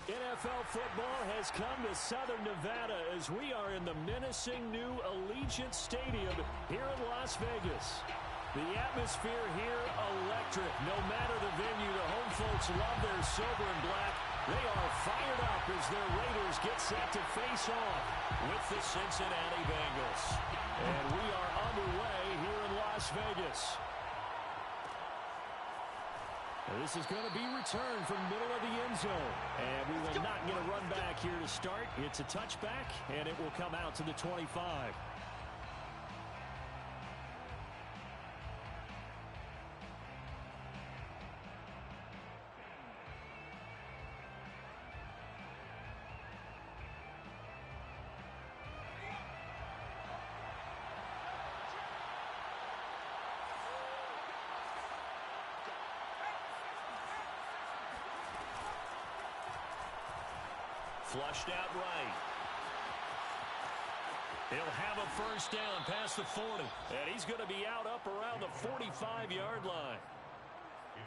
NFL football has come to Southern Nevada as we are in the menacing new Allegiant Stadium here in Las Vegas. The atmosphere here, electric. No matter the venue, the home folks love their silver and black. They are fired up as their Raiders get set to face off with the Cincinnati Bengals. And we are underway here in Las Vegas. This is going to be returned from the middle of the end zone. And we will not get a run back here to start. It's a touchback, and it will come out to the 25. Flushed out right. He'll have a first down past the 40. And he's going to be out up around the 45-yard line.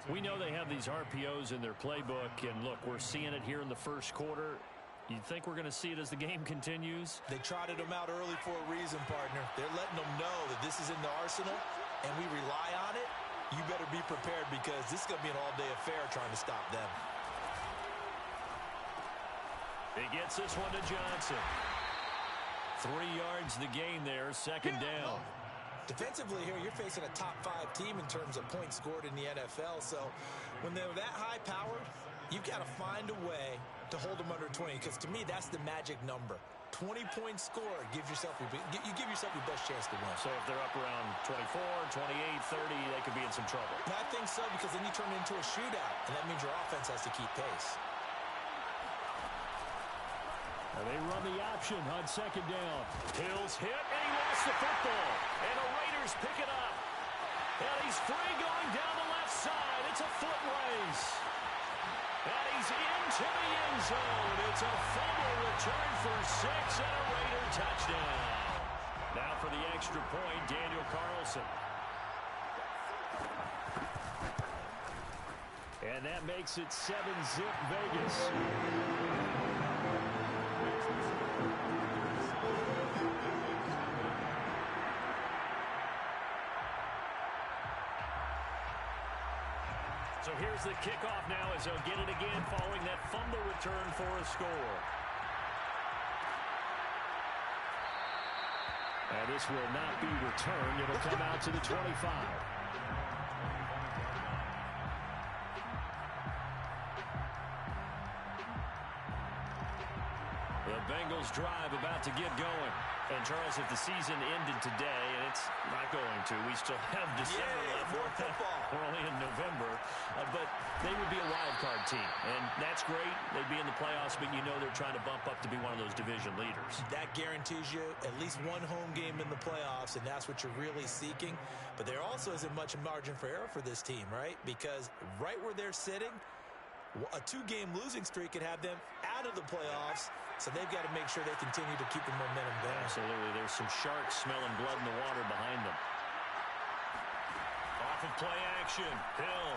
We know they have these RPOs in their playbook. And, look, we're seeing it here in the first quarter. You think we're going to see it as the game continues? They trotted them out early for a reason, partner. They're letting them know that this is in the arsenal, and we rely on it. You better be prepared because this is going to be an all-day affair trying to stop them. He gets this one to Johnson. 3 yards the gain there, second down. Defensively here, you're facing a top-5 team in terms of points scored in the NFL. So when they're that high-powered, you've got to find a way to hold them under 20. Because to me, that's the magic number. 20-point score gives yourself you give yourself your best chance to win. So if they're up around 24, 28, 30, they could be in some trouble. I think so, because then you turn it into a shootout, and that means your offense has to keep pace. And they run the option on second down. Hill's hit, and he lost the football. And the Raiders pick it up. And he's free going down the left side. It's a foot race. And he's into the end zone. It's a fumble return for 6 and a Raider touchdown. Now for the extra point, Daniel Carlson. And that makes it 7-zip Vegas. So here's the kickoff now as they'll get it again following that fumble return for a score. And this will not be returned. It'll come out to the 25. The Bengals drive about to get going. And, Charles, if the season ended today, and it's not going to, we still have December left. More football. We're only in November. But they would be a wild card team. And that's great. They'd be in the playoffs, but you know they're trying to bump up to be one of those division leaders. That guarantees you at least one home game in the playoffs, and that's what you're really seeking. But there also isn't much margin for error for this team, right? Because right where they're sitting, a 2-game losing streak could have them out of the playoffs. So they've got to make sure they continue to keep the momentum going. Absolutely. There's some sharks smelling blood in the water behind them. Off of play action. Hill.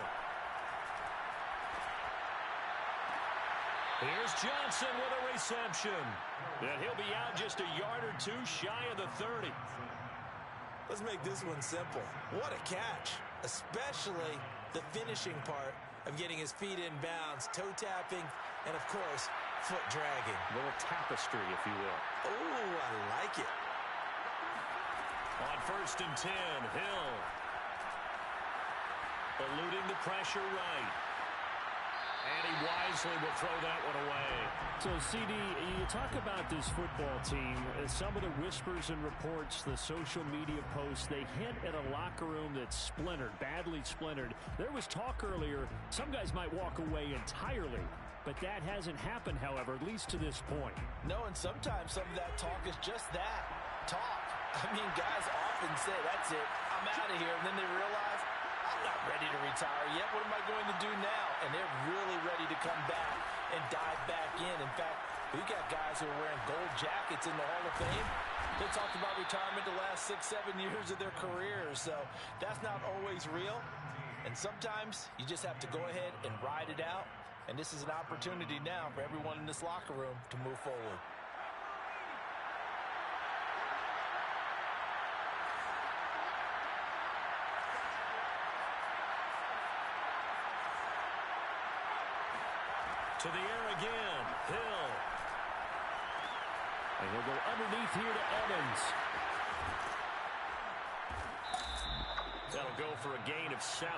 Here's Johnson with a reception. And he'll be out just a yard or two shy of the 30. Let's make this one simple. What a catch. Especially the finishing part of getting his feet in bounds, toe tapping, and of course, foot dragging. A little tapestry, if you will. Oh, I like it. On 1st and 10, Hill. Eluding the pressure right. And he wisely will throw that one away. So, CD, you talk about this football team. Some of the whispers and reports, the social media posts, they hint at a locker room that's splintered, badly splintered. There was talk earlier, some guys might walk away entirely. But that hasn't happened, however, at least to this point. No, and sometimes some of that talk is just that, talk. I mean, guys often say, that's it, I'm out of here. And then they realize, I'm not ready to retire yet. What am I going to do now? And they're really ready to come back and dive back in. In fact, we've got guys who are wearing gold jackets in the Hall of Fame. They talked about retirement the last 6-7 years of their careers. So that's not always real. And sometimes you just have to go ahead and ride it out. And this is an opportunity now for everyone in this locker room to move forward. To the air again, Hill. And he'll go underneath here to Evans. That'll go for a gain of 7,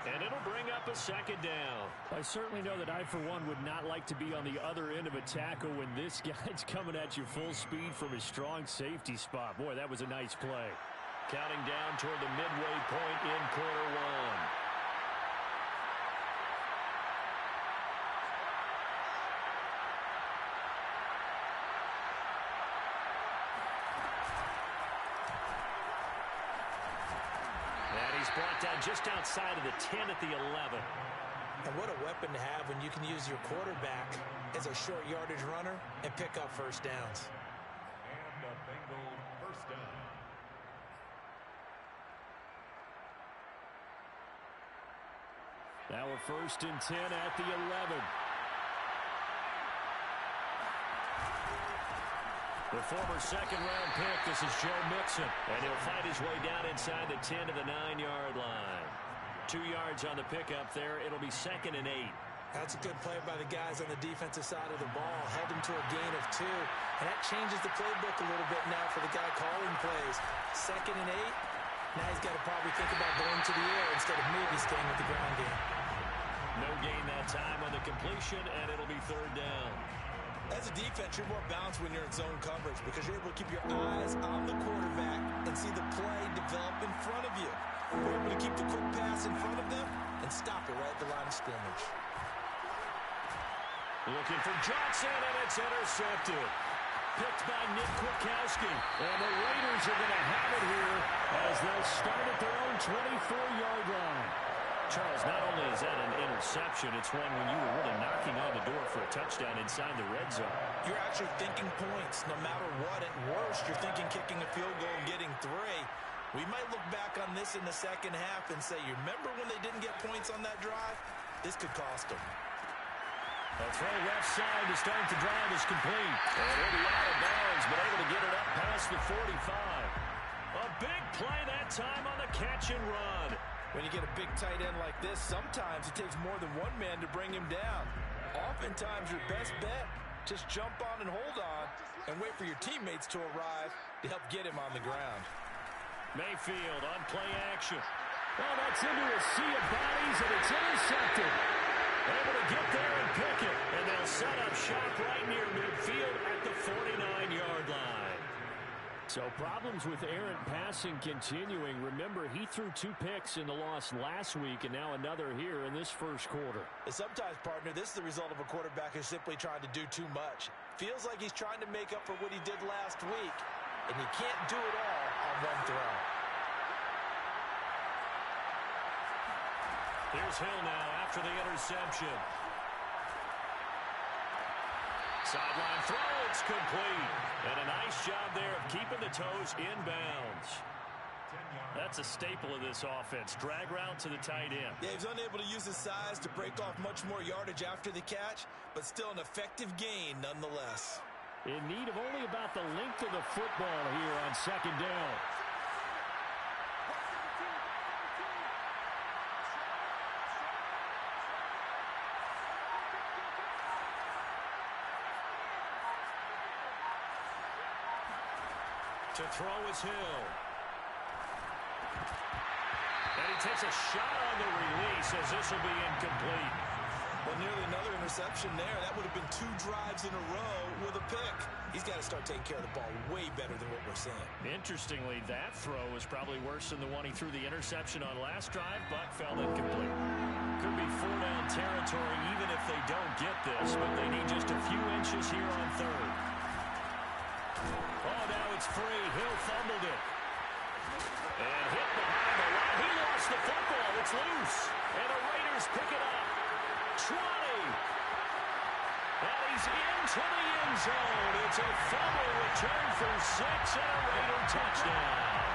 and it'll bring up a second down. I certainly know that I, for one, would not like to be on the other end of a tackle when this guy's coming at you full speed from his strong safety spot. Boy, that was a nice play. Counting down toward the midway point in quarter one. Brought down just outside of the 10 at the 11. And what a weapon to have when you can use your quarterback as a short yardage runner and pick up first downs. And a Bengal first down. Now a 1st and 10 at the 11. The former second-round pick, this is Joe Mixon. And he'll fight his way down inside the 10 to the 9-yard line. 2 yards on the pickup there. It'll be 2nd and 8. That's a good play by the guys on the defensive side of the ball. Held him to a gain of 2. And that changes the playbook a little bit now for the guy calling plays. 2nd and 8. Now he's got to probably think about going to the air instead of maybe staying with the ground game. No gain that time on the completion, and it'll be 3rd down. As a defense, you're more balanced when you're in zone coverage because you're able to keep your eyes on the quarterback and see the play develop in front of you. You're able to keep the quick pass in front of them and stop it right at the line of scrimmage. Looking for Johnson, and it's intercepted. Picked by Nick Kwiatkowski. And the Raiders are going to have it here as they'll start at their own 24-yard line. Charles, not only is that an interception, it's one when you were really knocking on the door for a touchdown inside the red zone. You're actually thinking points no matter what. At worst, you're thinking kicking a field goal and getting 3. We might look back on this in the second half and say, you remember when they didn't get points on that drive? This could cost them. A throw left side to start the drive is complete. And he'll be out of bounds, but able to get it up past the 45. A big play that time on the catch and run. When you get a big tight end like this, sometimes it takes more than one man to bring him down. Oftentimes, your best bet, just jump on and hold on and wait for your teammates to arrive to help get him on the ground. Mayfield on play action. Oh, that's into a sea of bodies, and it's intercepted. Able to get there and pick it. And they'll set up shop right near midfield at the 49-yard line. So problems with errant passing continuing. Remember, he threw 2 picks in the loss last week and now another here in this first quarter. And sometimes, partner, this is the result of a quarterback who's simply trying to do too much. Feels like he's trying to make up for what he did last week, and he can't do it all on one throw. Here's Hill now after the interception. Sideline throw, it's complete. And a nice job there of keeping the toes inbounds. That's a staple of this offense. Drag route to the tight end. Yeah, he's unable to use his size to break off much more yardage after the catch, but still an effective gain nonetheless. In need of only about the length of the football here on 2nd down. To throw is Hill. And he takes a shot on the release as this will be incomplete. Well, nearly another interception there. That would have been 2 drives in a row with a pick. He's got to start taking care of the ball way better than what we're seeing. Interestingly, that throw was probably worse than the one he threw the interception on last drive, but fell incomplete. Could be 4-down territory even if they don't get this, but they need just a few inches here on third. Oh, now it's free. Hill fumbled it. And hit behind the line. He lost the football. It's loose. And the Raiders pick it up. 20. And he's into the end zone. It's a fumble return for 6 and a Raider touchdown.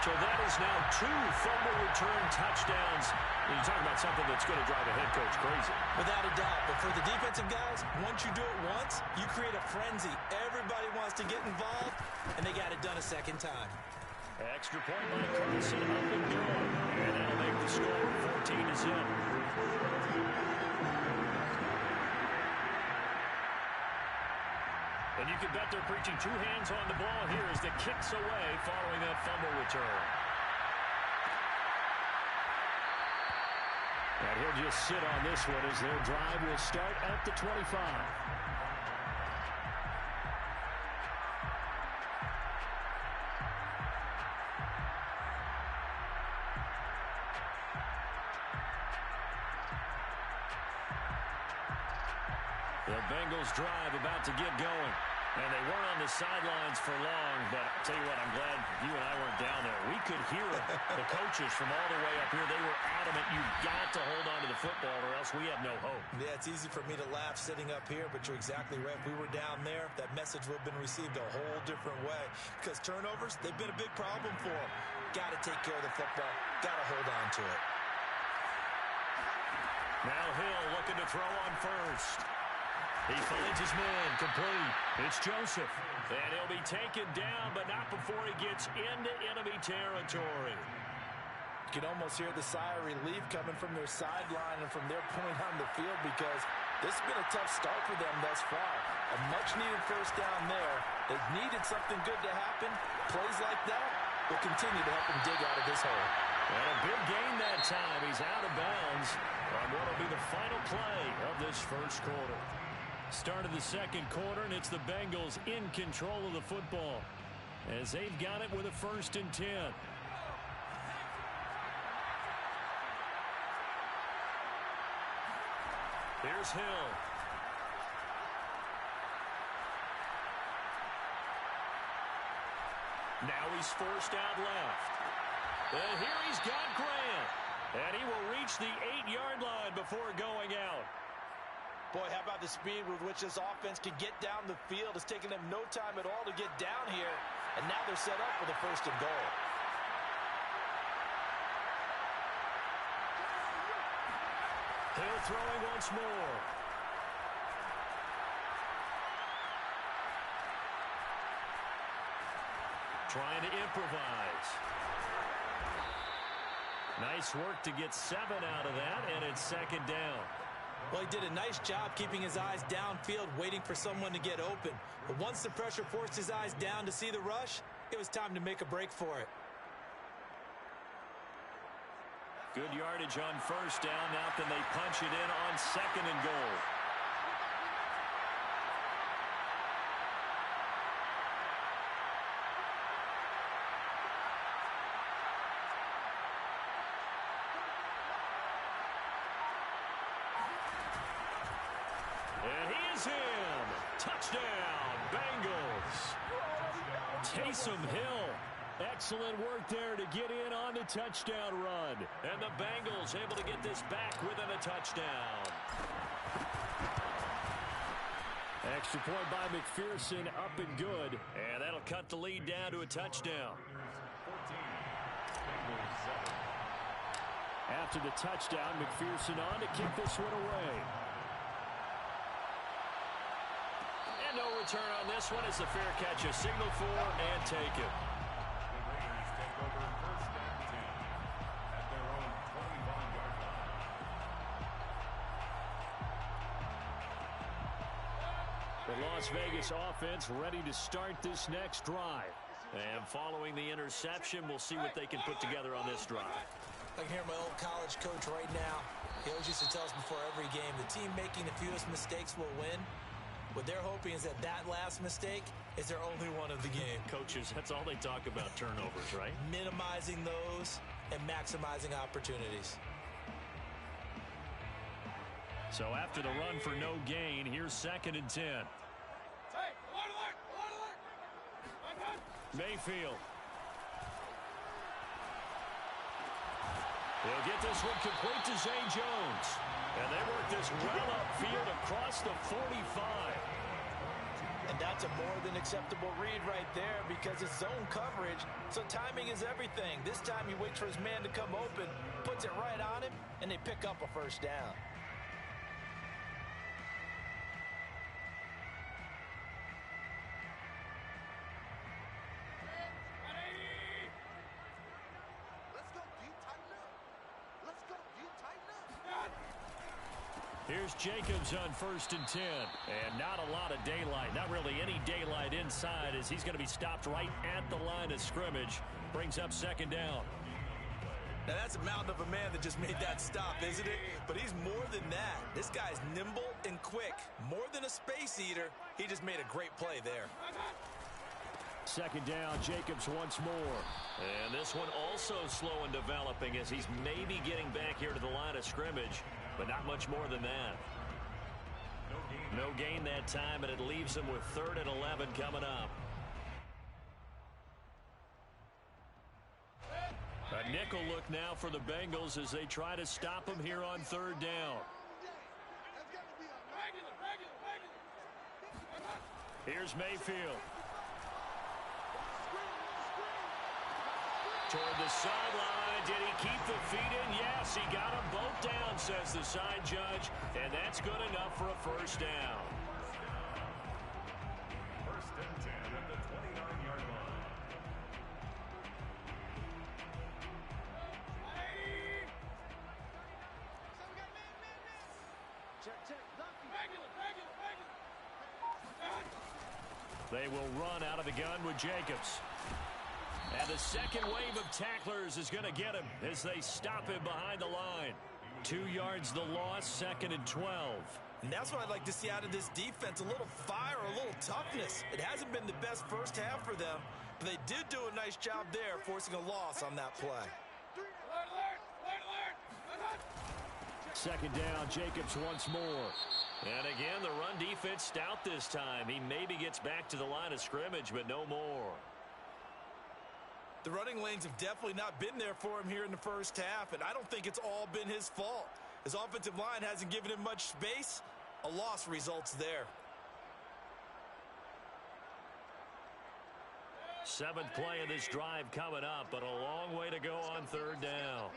So that is now 2 fumble return touchdowns. And you're talking about something that's going to drive a head coach crazy. Without a doubt. But for the defensive guys, once you do it once, you create a frenzy. Everybody wants to get involved, and they got it done a second time. Extra point by Carlson, up and good. And that'll make the score 14-0. And you can bet they're preaching 2 hands on the ball here as the kicks away following that fumble return. And he'll just sit on this one as their drive will start at the 25. The Bengals drive about to get going. And they weren't on the sidelines for long, but I'll tell you what, I'm glad you and I weren't down there. We could hear the coaches from all the way up here. They were adamant, you've got to hold on to the football or else we have no hope. Yeah, it's easy for me to laugh sitting up here, but you're exactly right. If we were down there, that message would have been received a whole different way. Because turnovers, they've been a big problem for them. Got to take care of the football. Got to hold on to it. Now Hill looking to throw on first. He finds his man, complete. It's Joseph. And he'll be taken down, but not before he gets into enemy territory. You can almost hear the sigh of relief coming from their sideline and from their point on the field because this has been a tough start for them thus far. A much-needed first down there. They needed something good to happen. Plays like that will continue to help them dig out of this hole. And a big gain that time. He's out of bounds on what will be the final play of this first quarter. Start of the second quarter, and it's the Bengals in control of the football as they've got it with a 1st and 10. Here's Hill. Now he's forced out left. And here he's got Grant. And he will reach the 8-yard line before going out. Boy, how about the speed with which this offense can get down the field? It's taken them no time at all to get down here. And now they're set up for the 1st and goal. Hill throwing once more. Trying to improvise. Nice work to get 7 out of that, and it's 2nd down. Well, he did a nice job keeping his eyes downfield, waiting for someone to get open. But once the pressure forced his eyes down to see the rush, it was time to make a break for it. Good yardage on 1st down. Now can they punch it in on 2nd and goal? And he is in. Touchdown, Bengals. Taysom Hill. Excellent work there to get in on the touchdown run. And the Bengals able to get this back within a touchdown. Extra point by McPherson, up and good. And that'll cut the lead down to a touchdown. 14. Bengals 7. After the touchdown, McPherson on to kick this one away. And no return on this one. It's a fair catch, a signal for, and take it. The Raiders take over 1st and 10 at their own 21-yard line. The Las Vegas offense ready to start this next drive. And following the interception, we'll see what they can put together on this drive. I can hear my old college coach right now. He always used to tell us before every game, the team making the fewest mistakes will win. What they're hoping is that that last mistake is their only one of the game. Coaches, that's all they talk about, turnovers, right? Minimizing those and maximizing opportunities. So after the run for no gain, here's 2nd and 10. Mayfield. He'll get this one complete to Zay Jones. And they work this well upfield across the 45. And that's a more than acceptable read right there because it's zone coverage, so timing is everything. This time he waits for his man to come open, puts it right on him, and they pick up a first down. Here's Jacobs on 1st and 10. And not a lot of daylight. Not really any daylight inside as he's going to be stopped right at the line of scrimmage. Brings up 2nd down. Now that's a mountain of a man that just made that stop, isn't it? But he's more than that. This guy's nimble and quick. More than a space eater. He just made a great play there. 2nd down, Jacobs once more. And this one also slow in developing as he's maybe getting back here to the line of scrimmage. But not much more than that. No gain that time, and it leaves them with 3rd and 11 coming up. A nickel look now for the Bengals as they try to stop him here on 3rd down. Here's Mayfield. Toward the sideline. Did he keep the feet in? Yes, he got them both down, says the side judge. And that's good enough for a first down. 1st and 10 at the 29-yard line. They will run out of the gun with Jacobs. And the second wave of tacklers is going to get him as they stop him behind the line. 2 yards the loss, 2nd and 12. And that's what I'd like to see out of this defense. A little fire, a little toughness. It hasn't been the best first half for them, but they did do a nice job there, forcing a loss on that play. 2nd down, Jacobs once more. And again, the run defense stout this time. He maybe gets back to the line of scrimmage, but no more. The running lanes have definitely not been there for him here in the first half, and I don't think it's all been his fault. His offensive line hasn't given him much space. A loss results there. 7th play of this drive coming up, but a long way to go on 3rd down.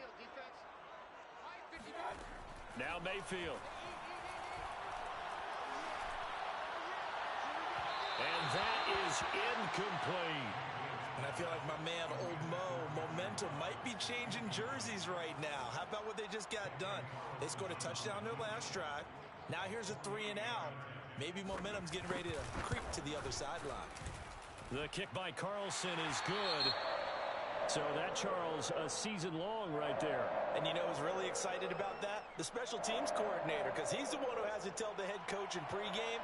Now Mayfield. And that is incomplete. And I feel like my man, Old Mo, momentum might be changing jerseys right now. How about what they just got done? They scored a touchdown their last drive. Now here's a 3 and out. Maybe momentum's getting ready to creep to the other sideline. The kick by Carlson is good. So that, Charles, a season long right there. And you know who's really excited about that? The special teams coordinator, because he's the one who has to tell the head coach in pregame,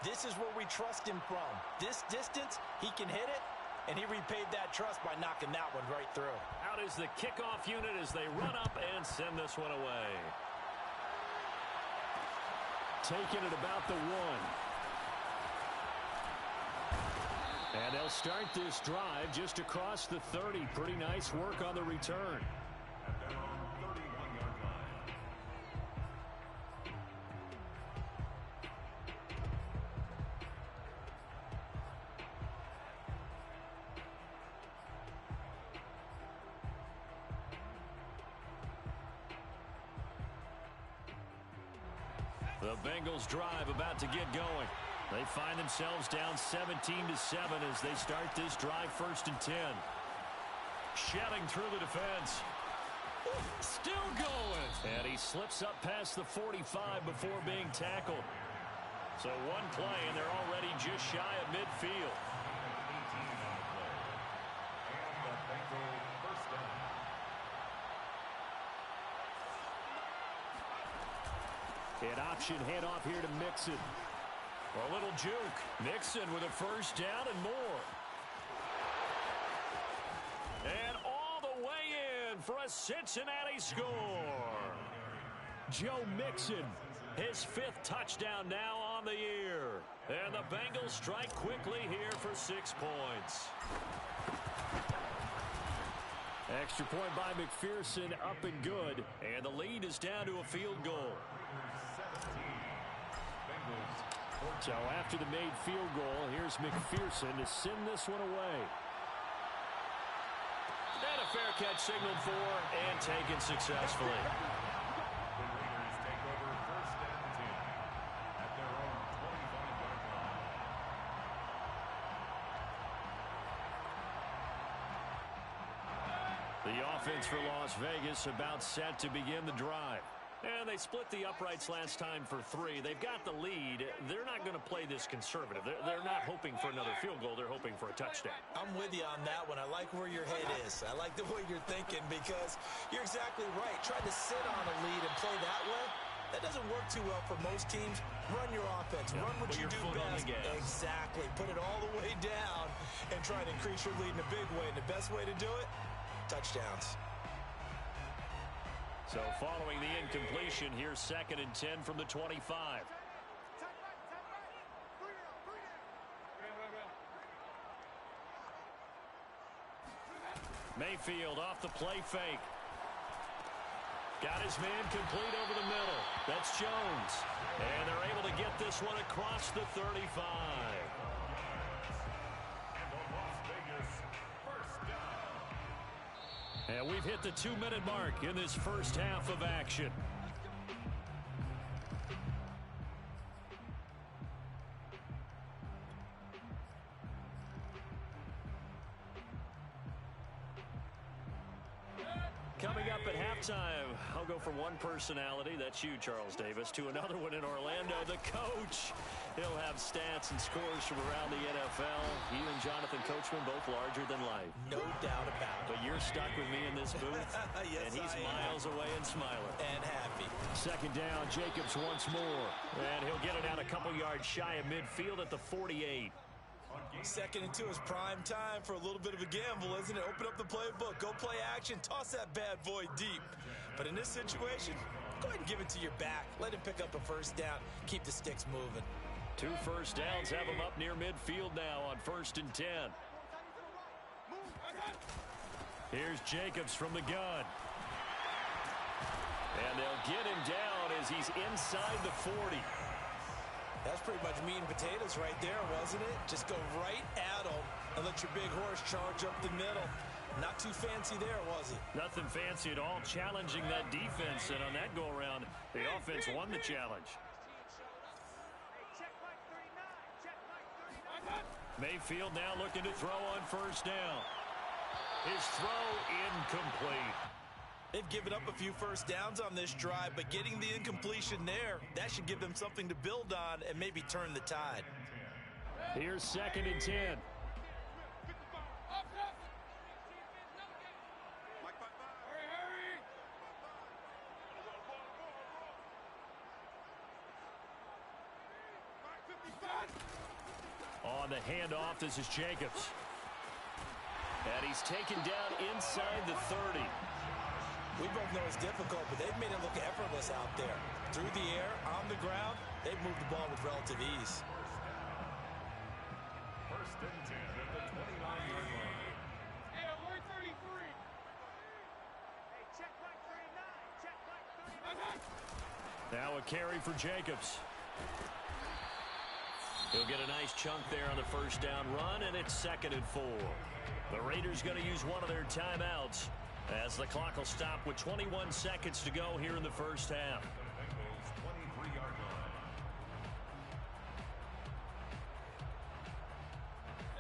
this is where we trust him from. This distance, he can hit it. And he repaid that trust by knocking that one right through. Out is the kickoff unit as they run up and send this one away. Taking it about the 1. And they'll start this drive just across the 30. Pretty nice work on the return. At their own 31-yard line. The Bengals drive about to get going. They find themselves down 17-7 as they start this drive 1st and 10. Shelling through the defense. Still going. And he slips up past the 45 before being tackled. So one play and they're already just shy of midfield. 18 on the play. And the Bengals first down. An option handoff here to Mixon. A little juke. Mixon with a first down and more. And all the way in for a Cincinnati score. Joe Mixon, his 5th touchdown now on the year. And the Bengals strike quickly here for 6 points. Extra point by McPherson, up and good. And the lead is down to a field goal. So after the made field goal, here's McPherson to send this one away. And a fair catch signaled for and taken successfully. The Raiders take over first and 10 at their own 25-yard line. The offense for Las Vegas about set to begin the drive. And they split the uprights last time for 3. They've got the lead. They're not going to play this conservative. They're not hoping for another field goal. They're hoping for a touchdown. I'm with you on that one. I like where your head is. I like the way you're thinking because you're exactly right. Trying to sit on a lead and play that way, that doesn't work too well for most teams. Run your offense. Run what you do best. Exactly. Put it all the way down and try to increase your lead in a big way. And the best way to do it, touchdowns. So following the incompletion, here's 2nd and 10 from the 25. Mayfield off the play fake. Got his man complete over the middle. That's Jones. And they're able to get this one across the 35. And we've hit the 2-minute mark in this first half of action. Coming up at halftime, I'll go from one personality, that's you, Charles Davis, to another one in Orlando, the coach. He'll have stats and scores from around the NFL. He and Jonathan Coachman both larger than life. No doubt about it. But you're stuck with me in this booth, yes, and he's miles away and smiling. And happy. 2nd down, Jacobs once more. And he'll get it out a couple yards shy of midfield at the 48. 2nd and 2 is prime time for a little bit of a gamble, isn't it? Open up the playbook, go play action, toss that bad boy deep. But in this situation, go ahead and give it to your back. Let him pick up a first down. Keep the sticks moving. 2 first downs have him up near midfield now on 1st and 10. Here's Jacobs from the gun. And they'll get him down as he's inside the 40. That's pretty much meat and potatoes right there, wasn't it? Just go right at him and let your big horse charge up the middle. Not too fancy there, was it? Nothing fancy at all, challenging that defense. And on that go-around, the offense won the challenge. Mayfield now looking to throw on 1st down. His throw incomplete. They've given up a few first downs on this drive, but getting the incompletion there, that should give them something to build on and maybe turn the tide. Here's 2nd and 10. On the handoff, this is Jacobs. And he's taken down inside the 30. We both know it's difficult, but they've made it look effortless out there. Through the air, on the ground, they've moved the ball with relative ease. 1st and 10 at the 29-yard line. Hey, we're 33. Hey, check right 39. Now a carry for Jacobs. He'll get a nice chunk there on the 1st down run, and it's 2nd and 4. The Raiders going to use one of their timeouts as the clock will stop with 21 seconds to go here in the first half. 23-yard line.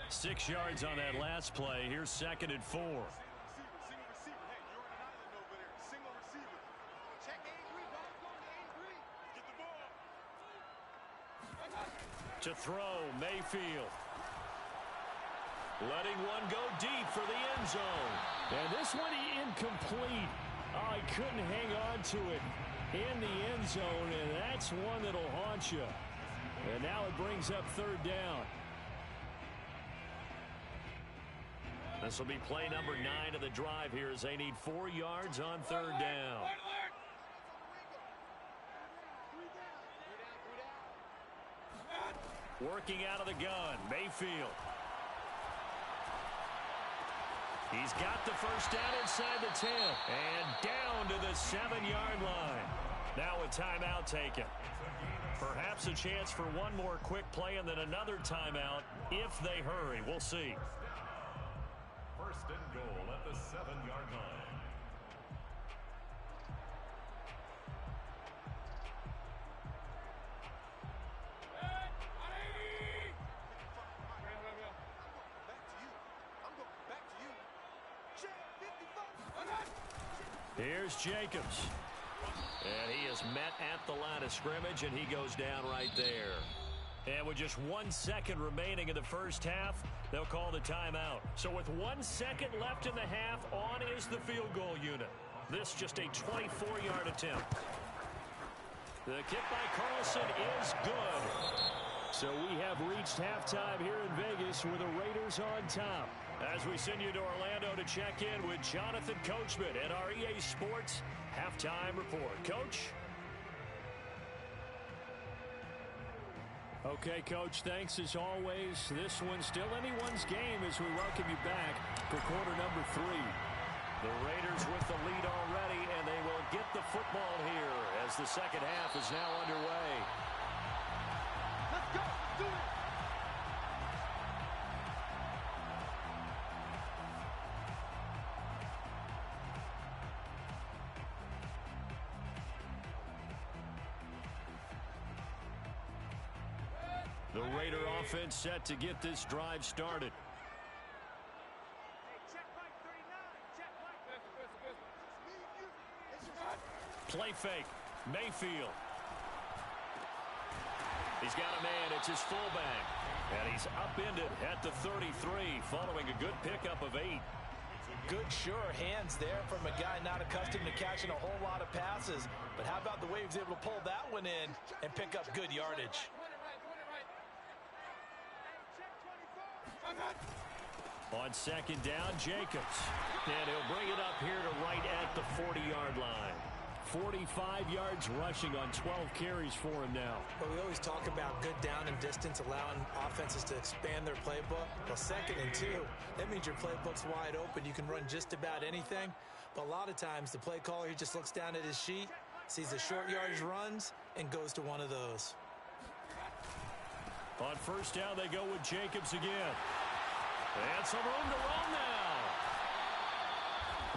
6 yards on that last play. Here's 2nd and 4. Single receiver. Hey, you're on an island over there. Single receiver. Check A3. Ball going to A3. Get the ball. To throw, Mayfield. Letting one go deep for the end zone. And this one incomplete. Oh, he couldn't hang on to it. in the end zone, and that's one that'll haunt you. And now it brings up third down. This will be play number 9 of the drive here as they need 4 yards on third down. Working out of the gun, Mayfield. He's got the first down inside the 10 and down to the 7-yard line. Now a timeout taken. Perhaps a chance for one more quick play and then another timeout if they hurry. We'll see. First and goal at the 7-yard line. Here's Jacobs. And he is met at the line of scrimmage, and he goes down right there. And with just 1 second remaining in the first half, they'll call the timeout. So with 1 second left in the half, on is the field goal unit. This just a 24-yard attempt. The kick by Carlson is good. So we have reached halftime here in Vegas with the Raiders on top. As we send you to Orlando to check in with Jonathan Coachman at our EA Sports Halftime Report. Coach? Okay, Coach, thanks as always. This one's still anyone's game as we welcome you back for quarter number 3. The Raiders with the lead already, and they will get the football here as the second half is now underway. Let's go. Let's do it. The Raider offense set to get this drive started. Play fake. Mayfield. He's got a man. It's his fullback. And he's upended at the 33 following a good pickup of 8. Good, sure hands there from a guy not accustomed to catching a whole lot of passes. But how about the way he was able to pull that one in and pick up good yardage? On second down, Jacobs. And he'll bring it up here to right at the 40-yard line. 45 yards rushing on 12 carries for him now. But we always talk about good down and distance, allowing offenses to expand their playbook. Well, 2nd and 2, that means your playbook's wide open. You can run just about anything. But a lot of times, the play caller, he just looks down at his sheet, sees the short yardage runs, and goes to one of those. On first down, they go with Jacobs again. And some room to run now.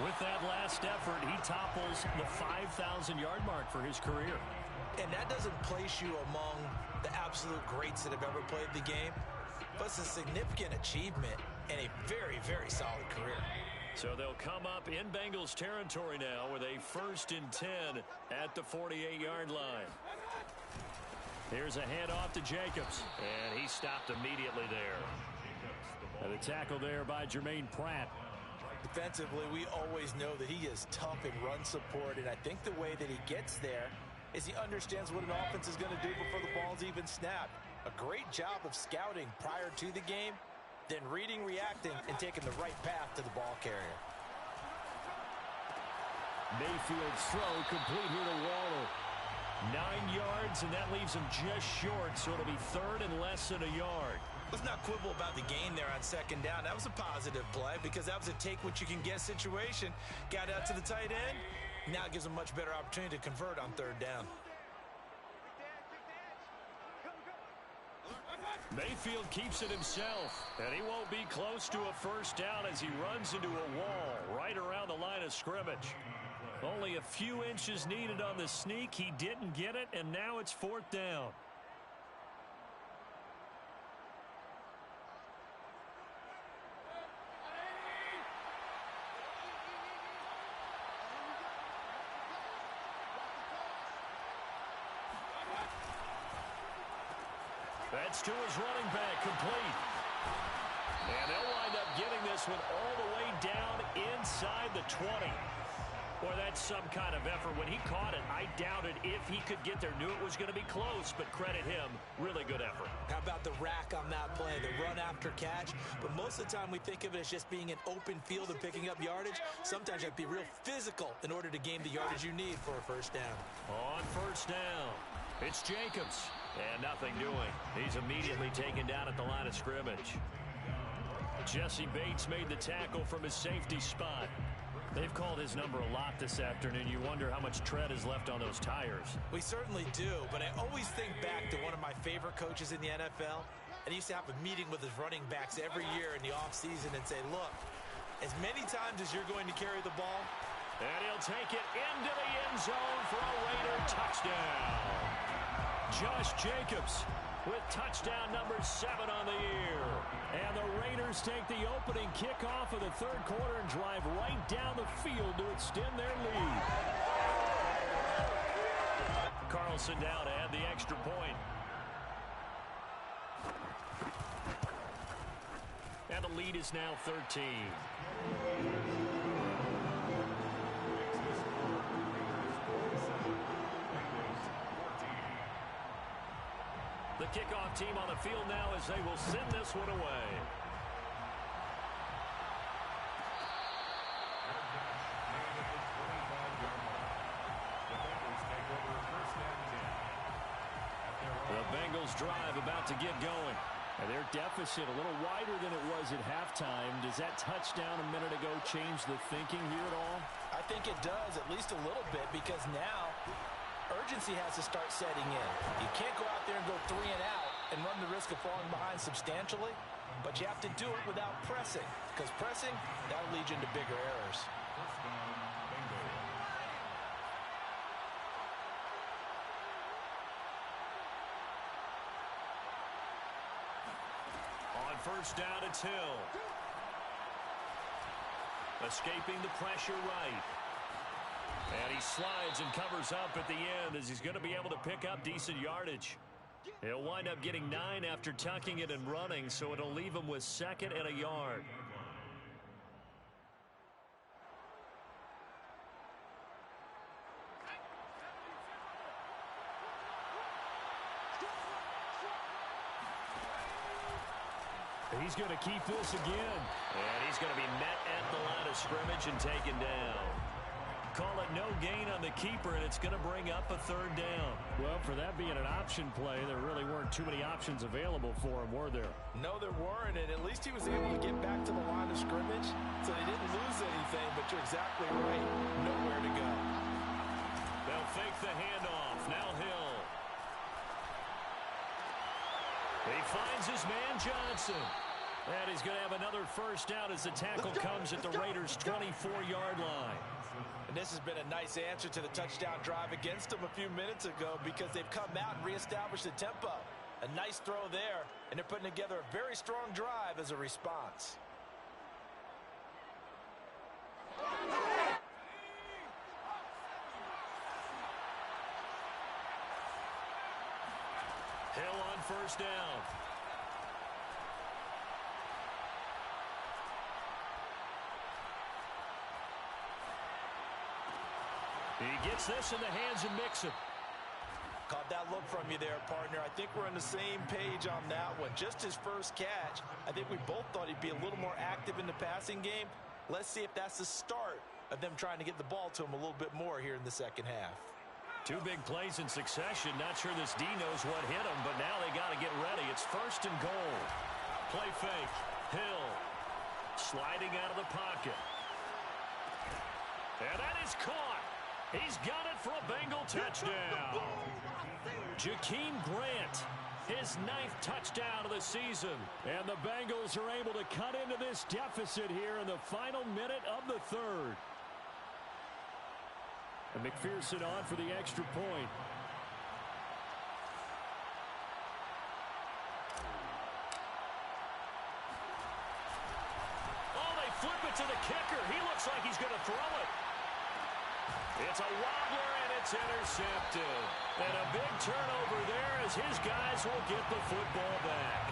With that last effort, he topples the 5,000-yard mark for his career. And that doesn't place you among the absolute greats that have ever played the game, but it's a significant achievement and a very, very solid career. So they'll come up in Bengals territory now with a 1st and 10 at the 48-yard line. Here's a handoff to Jacobs, and he stopped immediately there. And the tackle there by Jermaine Pratt. Defensively, we always know that he is tough in run support, and I think the way that he gets there is he understands what an offense is going to do before the ball's even snapped. A great job of scouting prior to the game, then reading, reacting, and taking the right path to the ball carrier. Mayfield's throw complete here to Waller. 9 yards, and that leaves him just short, so it'll be 3rd and less than a yard. Let's not quibble about the gain there on 2nd down. That was a positive play because that was a take-what-you-can-get situation. Got out to the tight end. Now it gives him a much better opportunity to convert on 3rd down. Mayfield keeps it himself, and he won't be close to a first down as he runs into a wall right around the line of scrimmage. Only a few inches needed on the sneak. He didn't get it, and now it's 4th down. That's to his running back, complete. And they'll wind up getting this one all the way down inside the 20. Boy, that's some kind of effort. When he caught it, I doubted if he could get there. Knew it was going to be close, but credit him. Really good effort. How about the rack on that play, the run after catch? But most of the time we think of it as just being an open field and picking up yardage. Sometimes you have to be real physical in order to gain the yardage you need for a first down. On first down, it's Jacobs. And nothing doing. He's immediately taken down at the line of scrimmage. Jesse Bates made the tackle from his safety spot. They've called his number a lot this afternoon. You wonder how much tread is left on those tires. We certainly do, but I always think back to one of my favorite coaches in the NFL. And he used to have a meeting with his running backs every year in the offseason and say, look, as many times as you're going to carry the ball. And he'll take it into the end zone for a Raider touchdown. Josh Jacobs with touchdown number 7 on the year. And the Raiders take the opening kickoff of the third quarter and drive right down the field to extend their lead. Carlson down to add the extra point. And the lead is now 13. The kickoff team on the field now as they will send this one away. The Bengals drive about to get going. And their deficit a little wider than it was at halftime. Does that touchdown a minute ago change the thinking here at all? I think it does, at least a little bit, because now urgency has to start setting in. You can't go out there and go 3 and out and run the risk of falling behind substantially, but you have to do it without pressing, because pressing, that'll lead you into bigger errors. On first down, it's Hill. Escaping the pressure right. And he slides and covers up at the end as he's going to be able to pick up decent yardage. He'll wind up getting 9 after tucking it and running, so it'll leave him with 2nd and a yard. He's going to keep this again. And he's going to be met at the line of scrimmage and taken down. Call it no gain on the keeper, and it's going to bring up a 3rd down. Well, for that being an option play, there really weren't too many options available for him, were there? No, there weren't, and at least he was able to get back to the line of scrimmage, so he didn't lose anything, but you're exactly right. Nowhere to go. They'll fake the handoff. Now Hill. He finds his man Johnson. And he's going to have another first down as the tackle comes at the Raiders' 24-yard line. And this has been a nice answer to the touchdown drive against them a few minutes ago, because they've come out and reestablished the tempo. A nice throw there, and they're putting together a very strong drive as a response. Hill on first down. He gets this in the hands of Mixon. Caught that look from you there, partner. I think we're on the same page on that one. Just his first catch, I think we both thought he'd be a little more active in the passing game. Let's see if that's the start of them trying to get the ball to him a little bit more here in the second half. 2 big plays in succession. Not sure this D knows what hit him, but now they got to get ready. It's 1st and goal. Play fake. Hill sliding out of the pocket. And that is caught. He's got it for a Bengal touchdown. Jakeem Grant, his 9th touchdown of the season. And the Bengals are able to cut into this deficit here in the final minute of the 3rd. And McPherson on for the extra point. Oh, they flip it to the kicker. He looks like he's going to throw it. It's a wobbler, and it's intercepted. And a big turnover there as his guys will get the football back.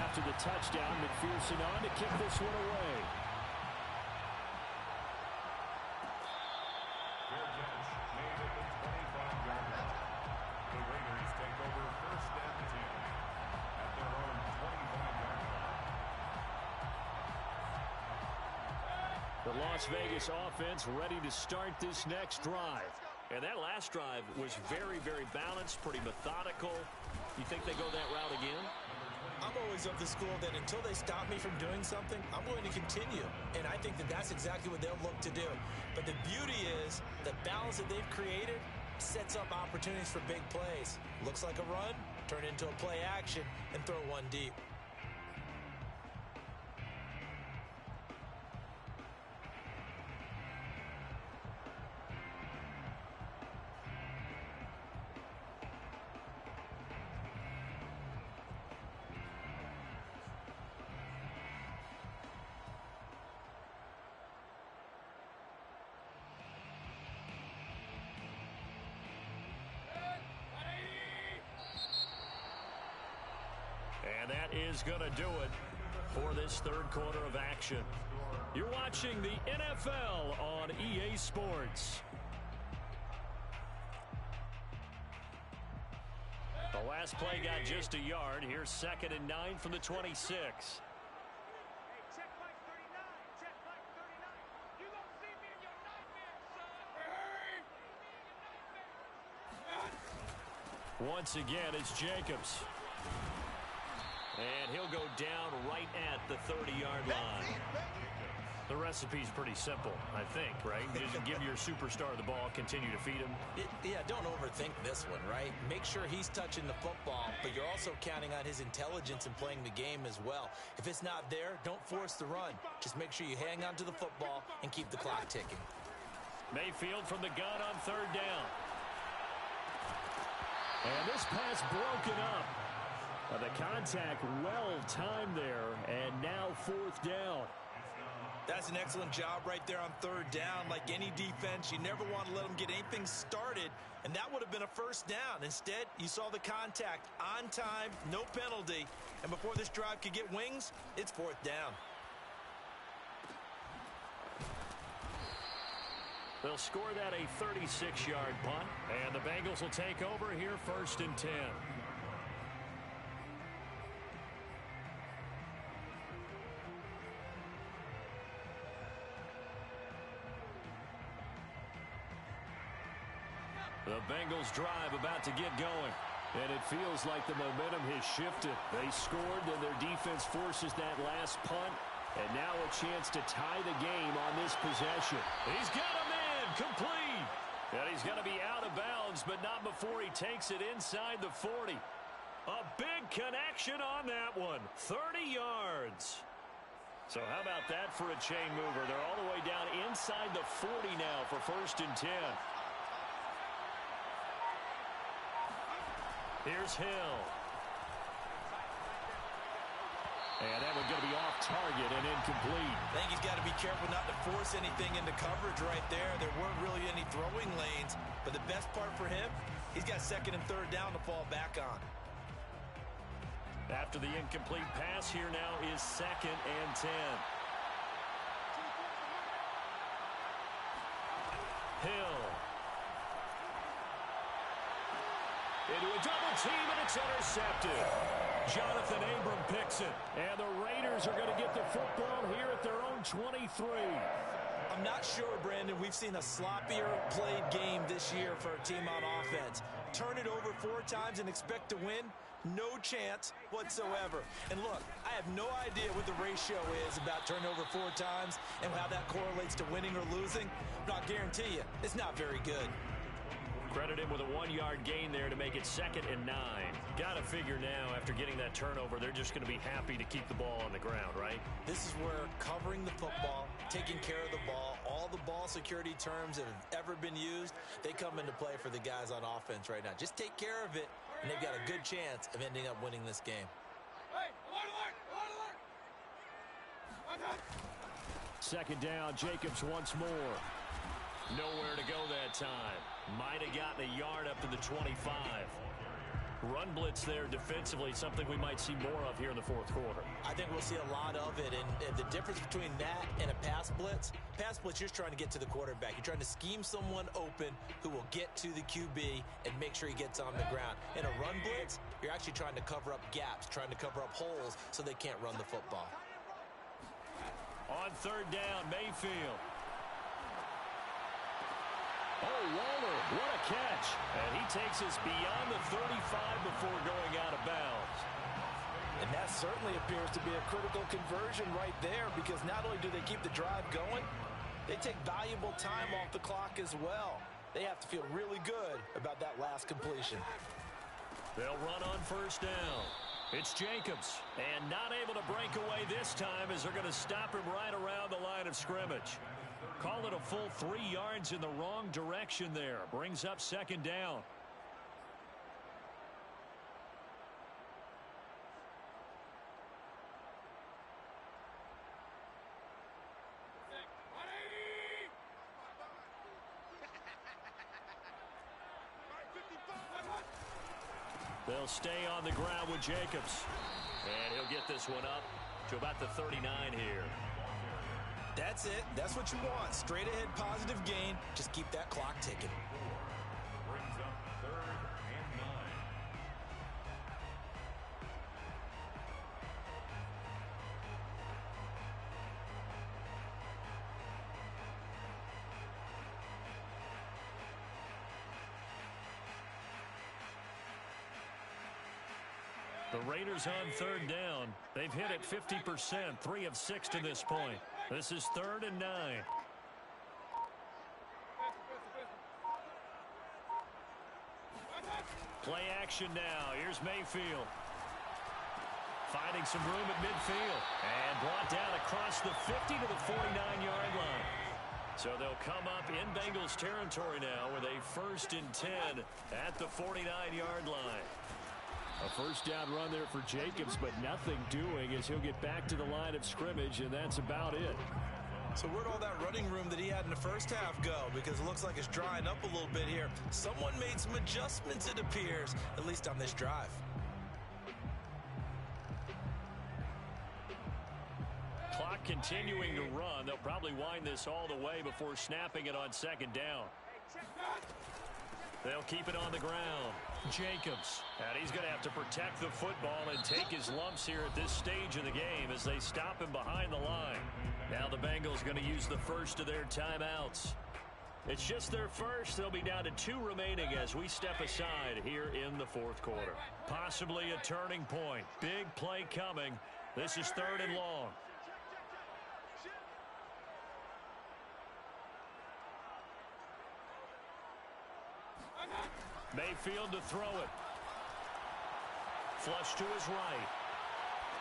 After the touchdown, McPherson on to kick this one away. The Raiders take over first and 10 at their own 25-yard line. The Las Vegas offense ready to start this next drive. And that last drive was very, very balanced, pretty methodical. You think they go that route again? I'm always of the school that until they stop me from doing something, I'm going to continue. And I think that that's exactly what they'll look to do. But the beauty is the balance that they've created sets up opportunities for big plays. Looks like a run, turn into a play action, and throw one deep. And that is going to do it for this third quarter of action. You're watching the NFL on EA Sports. The last play got just a yard. Here's 2nd and 9 from the 26. Once again, it's Jacobs. And he'll go down right at the 30-yard line. The recipe's pretty simple, I think, right? Just give your superstar the ball, continue to feed him. Yeah, don't overthink this one, right? Make sure he's touching the football, but you're also counting on his intelligence in playing the game as well. If it's not there, don't force the run. Just make sure you hang on to the football and keep the clock ticking. Mayfield from the gun on 3rd down. And this pass broken up. The contact well timed there, and now 4th down. That's an excellent job right there on 3rd down. Like any defense, you never want to let them get anything started, and that would have been a 1st down. Instead, you saw the contact on time, no penalty, and before this drive could get wings, it's 4th down. They'll score that a 36-yard punt, and the Bengals will take over here 1st and 10. The Bengals drive about to get going. And it feels like the momentum has shifted. They scored, then their defense forces that last punt. And now a chance to tie the game on this possession. He's got a man complete. And he's going to be out of bounds, but not before he takes it inside the 40. A big connection on that one. 30 yards. So how about that for a chain mover? They're all the way down inside the 40 now for 1st and 10. Here's Hill. And that one's going to be off target and incomplete. I think he's got to be careful not to force anything into coverage right there. There weren't really any throwing lanes. But the best part for him, he's got 2nd and 3rd down to fall back on. After the incomplete pass, here now is 2nd and 10. Hill. Into a double team, and it's intercepted. Jonathan Abram picks it. And the Raiders are going to get the football here at their own 23. I'm not sure, Brandon, we've seen a sloppier played game this year for a team on offense. Turn it over 4 times and expect to win? No chance whatsoever. And look, I have no idea what the ratio is about turnover 4 times and how that correlates to winning or losing. But I'll guarantee you, it's not very good. Credit him with a 1-yard gain there to make it 2nd and 9. Got to figure now, after getting that turnover, they're just going to be happy to keep the ball on the ground, right? This is where covering the football, taking care of the ball, all the ball security terms that have ever been used, they come into play for the guys on offense right now. Just take care of it, and they've got a good chance of ending up winning this game. Hey, 2nd down, Jacobs once more. Nowhere to go that time. Might have gotten a yard up to the 25. run blitz there defensively, something we might see more of here in the fourth quarter. I think we'll see a lot of it, and the difference between that and a pass blitz, you're just trying to get to the quarterback. You're trying to scheme someone open who will get to the QB and make sure he gets on the ground. In a run blitz, you're actually trying to cover up gaps, trying to cover up holes so they can't run the football. On third down, Mayfield. Oh, Waller, what a catch. And he takes us beyond the 35 before going out of bounds. And that certainly appears to be a critical conversion right there, because not only do they keep the drive going, they take valuable time off the clock as well. They have to feel really good about that last completion. They'll run on first down. It's Jacobs, and not able to break away this time as they're going to stop him right around the line of scrimmage. Call it a full 3 yards in the wrong direction there. Brings up second down. They'll stay on the ground with Jacobs. And he'll get this one up to about the 39 here. That's it. That's what you want. Straight ahead positive gain. Just keep that clock ticking. Brings up 3rd and 9. The Raiders on third down. They've hit it 50%, 3 of 6 to this point. This is 3rd and 9. Play action now. Here's Mayfield. Finding some room at midfield. And brought down across the 50 to the 49-yard line. So they'll come up in Bengals territory now with a 1st and 10 at the 49-yard line. A first down run there for Jacobs, but nothing doing as he'll get back to the line of scrimmage, and that's about it. So where'd all that running room that he had in the first half go? Because it looks like it's drying up a little bit here. Someone made some adjustments, it appears, at least on this drive. Clock continuing to run. They'll probably wind this all the way before snapping it on second down. They'll keep it on the ground. Jacobs. And he's going to have to protect the football and take his lumps here at this stage of the game as they stop him behind the line. Now the Bengals going to use the first of their timeouts. It's just their first. They'll be down to 2 remaining as we step aside here in the fourth quarter. Possibly a turning point. Big play coming. This is 3rd and long. Mayfield to throw it. Flush to his right.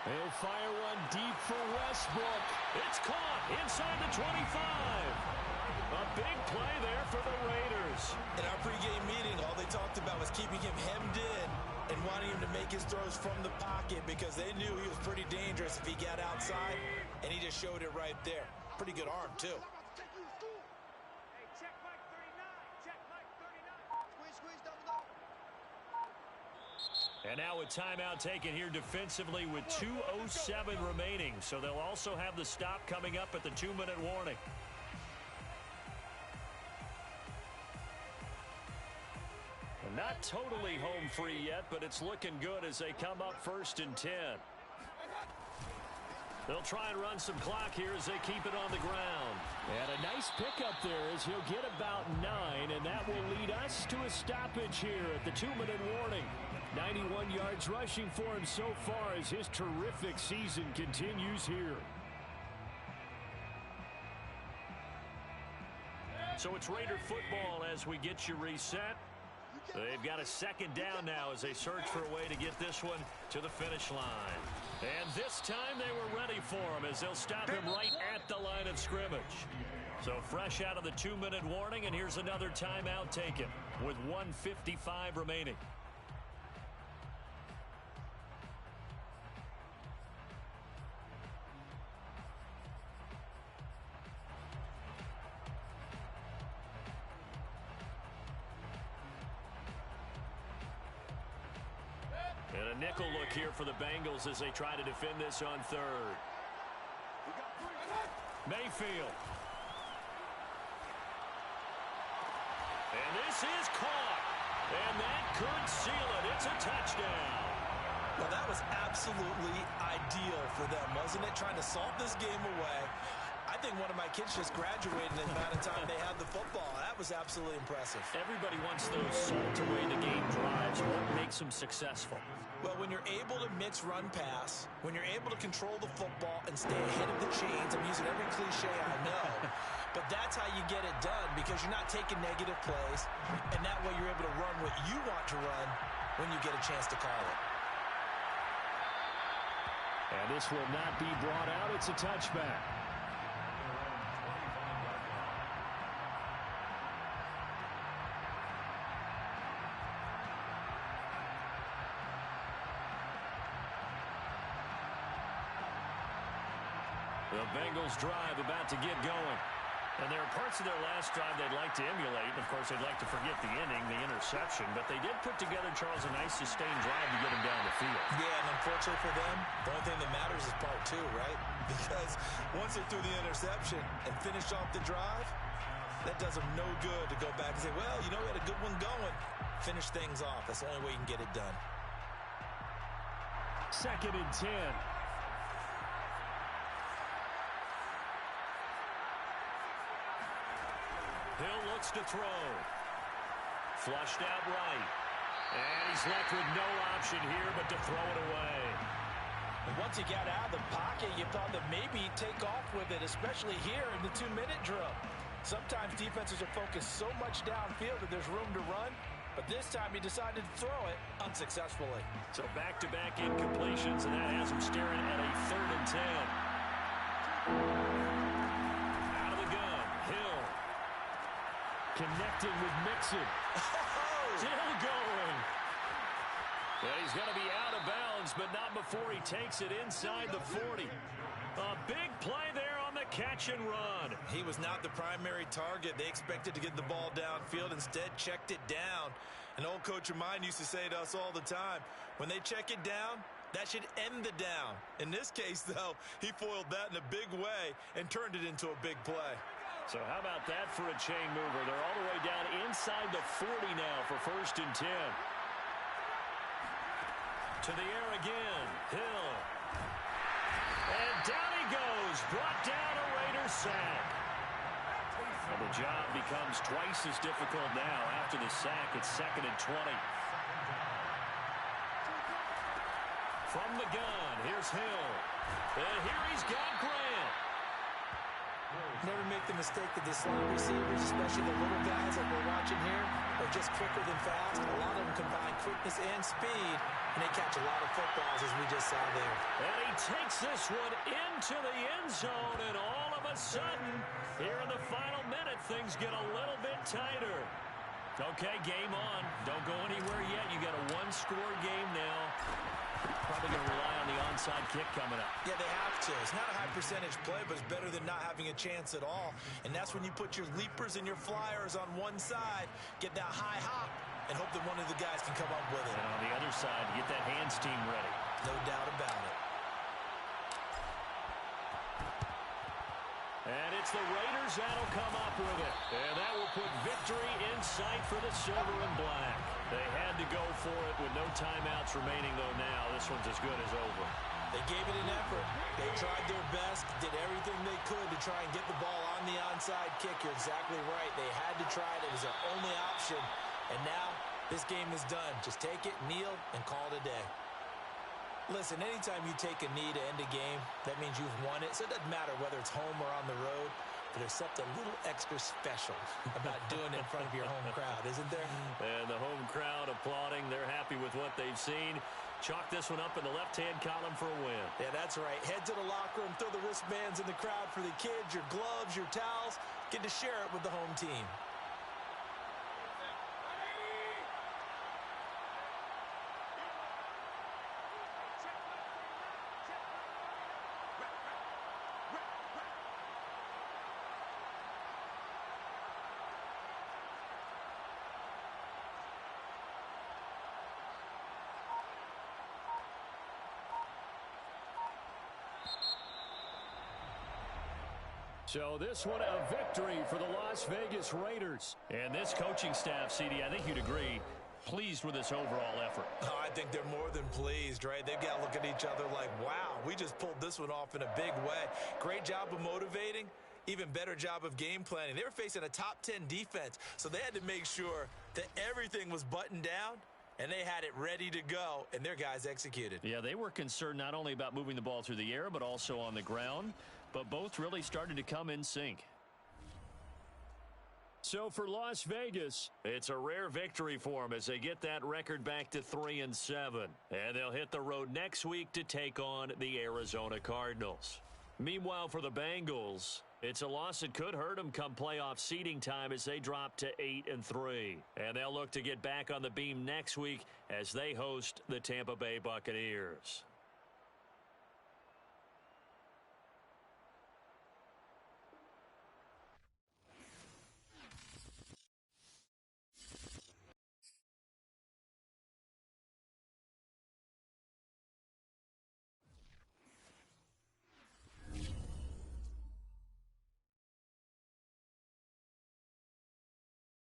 They'll fire one deep for Westbrook. It's caught inside the 25. A big play there for the Raiders. In our pregame meeting, all they talked about was keeping him hemmed in and wanting him to make his throws from the pocket because they knew he was pretty dangerous if he got outside, and he just showed it right there. Pretty good arm, too. And now a timeout taken here defensively with 2:07 remaining. So they'll also have the stop coming up at the 2-minute warning. Not totally home free yet, but it's looking good as they come up 1st and 10. They'll try and run some clock here as they keep it on the ground. And a nice pickup there as he'll get about 9, and that will lead us to a stoppage here at the 2-minute warning. 91 yards rushing for him so far as his terrific season continues here. So it's Raider football as we get you reset. They've got a 2nd down now as they search for a way to get this one to the finish line. And this time they were ready for him as they'll stop him right at the line of scrimmage. So fresh out of the 2-minute warning, and here's another timeout taken with 1:55 remaining. A nickel look here for the Bengals as they try to defend this on third. Mayfield. And this is caught. And that could seal it. It's a touchdown. Well, that was absolutely ideal for them, wasn't it? Trying to salt this game away. I think one of my kids just graduated in the amount of time they had the football. That was absolutely impressive. Everybody wants those salt away the game drives. What makes them successful? Well, when you're able to mix run pass, when you're able to control the football and stay ahead of the chains, I'm using every cliche I know, but that's how you get it done because you're not taking negative plays, and that way you're able to run what you want to run when you get a chance to call it. And this will not be brought out. It's a touchback. The Bengals drive about to get going. And there are parts of their last drive they'd like to emulate. Of course, they'd like to forget the inning, the interception. But they did put together, Charles, a nice sustained drive to get them down the field. Yeah, and unfortunately for them, the only thing that matters is part two, right? Because once they threw the interception and finished off the drive, that does them no good to go back and say, well, you know, we had a good one going. Finish things off. That's the only way you can get it done. 2nd and 10. Hill looks to throw. Flushed out right. And he's left with no option here but to throw it away. And once he got out of the pocket, you thought that maybe he'd take off with it, especially here in the 2-minute drill. Sometimes defenses are focused so much downfield that there's room to run, but this time he decided to throw it unsuccessfully. So back-to-back incompletions, and that has him staring at a 3rd and 10. Out of the gun, Hill. Connecting with Mixon. Still going. Yeah, he's going to be out of bounds, but not before he takes it inside the 40. A big play there on the catch and run. He was not the primary target. They expected to get the ball downfield. Instead, checked it down. An old coach of mine used to say to us all the time, when they check it down, that should end the down. In this case, though, he foiled that in a big way and turned it into a big play. So how about that for a chain mover? They're all the way down inside the 40 now for 1st and 10. To the air again. Hill. And down he goes. Brought down a Raider sack. Well, the job becomes twice as difficult now after the sack. It's 2nd and 20. From the gun, here's Hill. And here he's got Grant. Never make the mistake that the slot receivers, especially the little guys that we're watching here, are just quicker than fast. A lot of them combine quickness and speed, and they catch a lot of footballs, as we just saw there. And he takes this one into the end zone, and all of a sudden, here in the final minute, things get a little bit tighter. Okay, game on. Don't go anywhere yet. You got a one-score game now. Probably going to rely on the onside kick coming up. Yeah, they have to. It's not a high percentage play, but it's better than not having a chance at all. And that's when you put your leapers and your flyers on one side, get that high hop, and hope that one of the guys can come up with it. And on the other side, get that hands team ready. No doubt about it. And it's the Raiders that'll come up with it. And that will put victory in sight for the silver and black. They had to go for it with no timeouts remaining, though now. This one's as good as over. They gave it an effort. They tried their best, did everything they could to try and get the ball on the onside kick. You're exactly right. They had to try it. It was their only option. And now this game is done. Just take it, kneel, and call it a day. Listen, anytime you take a knee to end a game, that means you've won it. So it doesn't matter whether it's home or on the road. But there's something a little extra special about doing it in front of your home crowd, isn't there? And the home crowd applauding. They're happy with what they've seen. Chalk this one up in the left-hand column for a win. Yeah, that's right. Head to the locker room, throw the wristbands in the crowd for the kids, your gloves, your towels. Get to share it with the home team. So this one a victory for the Las Vegas Raiders. And this coaching staff, CD, I think you'd agree, pleased with this overall effort. Oh, I think they're more than pleased, right? They've got to look at each other like, wow, we just pulled this one off in a big way. Great job of motivating. Even better job of game planning. They were facing a top 10 defense, so they had to make sure that everything was buttoned down, and they had it ready to go, and their guys executed. Yeah, they were concerned not only about moving the ball through the air, but also on the ground, but both really started to come in sync. So for Las Vegas, it's a rare victory for them as they get that record back to 3-7. And they'll hit the road next week to take on the Arizona Cardinals. Meanwhile, for the Bengals, it's a loss that could hurt them come playoff seeding time as they drop to 8-3. And they'll look to get back on the beam next week as they host the Tampa Bay Buccaneers.